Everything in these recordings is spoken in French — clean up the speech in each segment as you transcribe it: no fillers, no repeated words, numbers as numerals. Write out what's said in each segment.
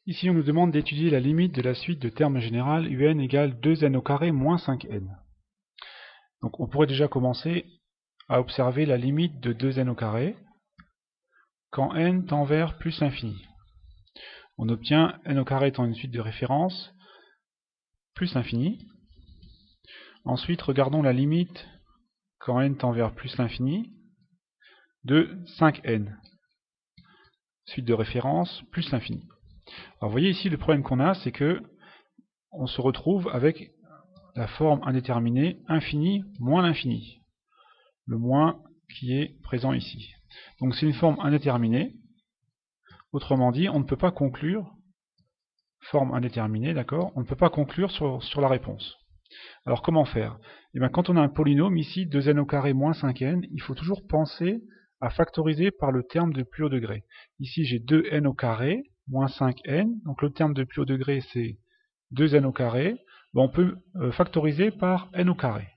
Ici, on nous demande d'étudier la limite de la suite de termes général un égale 2n au carré moins 5n. Donc on pourrait déjà commencer à observer la limite de 2n au carré quand n tend vers plus l'infini. On obtient n au carré étant une suite de référence plus l'infini. Ensuite, regardons la limite quand n tend vers plus l'infini de 5n. Suite de référence plus l'infini. Alors vous voyez ici le problème qu'on a, c'est que on se retrouve avec la forme indéterminée infini moins l'infini. Le moins qui est présent ici. Donc c'est une forme indéterminée. Autrement dit, on ne peut pas conclure, forme indéterminée, d'accord, on ne peut pas conclure sur la réponse. Alors comment faire? Eh bien, quand on a un polynôme ici, 2n au carré moins 5n, il faut toujours penser à factoriser par le terme de plus haut degré. Ici j'ai 2n au carré moins 5n, donc le terme de plus haut degré c'est 2n au carré. Bon, on peut factoriser par n au carré,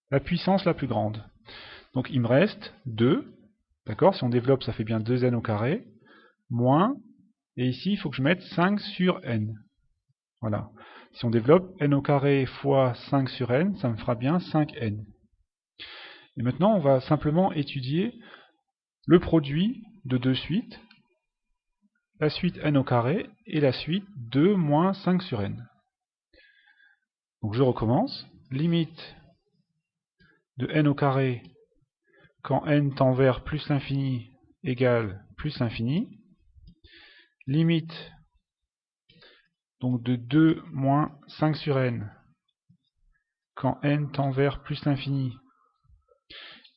la puissance la plus grande. Donc il me reste 2, d'accord, si on développe ça fait bien 2n au carré, moins, et ici il faut que je mette 5 sur n. Voilà. Si on développe n au carré fois 5 sur n, ça me fera bien 5n. Et maintenant on va simplement étudier le produit de deux suites, la suite n au carré et la suite 2 moins 5 sur n. Donc je recommence, limite de n au carré quand n tend vers plus l'infini égale plus l'infini, limite donc de 2 moins 5 sur n quand n tend vers plus l'infini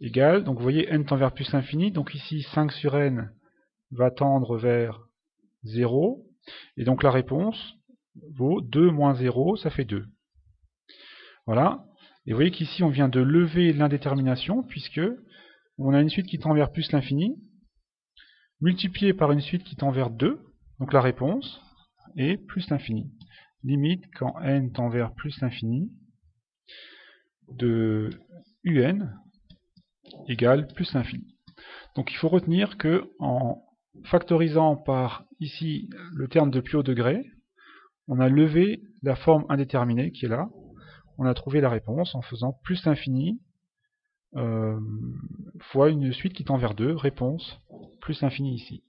égale, donc vous voyez n tend vers plus l'infini, donc ici 5 sur n va tendre vers 0, et donc la réponse vaut 2 moins 0, ça fait 2. Voilà, et vous voyez qu'ici on vient de lever l'indétermination, puisque on a une suite qui tend vers plus l'infini, multipliée par une suite qui tend vers 2, donc la réponse est plus l'infini. Limite quand n tend vers plus l'infini de un égale plus l'infini. Donc il faut retenir que en factorisant par ici le terme de plus haut degré, on a levé la forme indéterminée qui est là. On a trouvé la réponse en faisant plus l'infini fois une suite qui tend vers 2, réponse plus l'infini ici.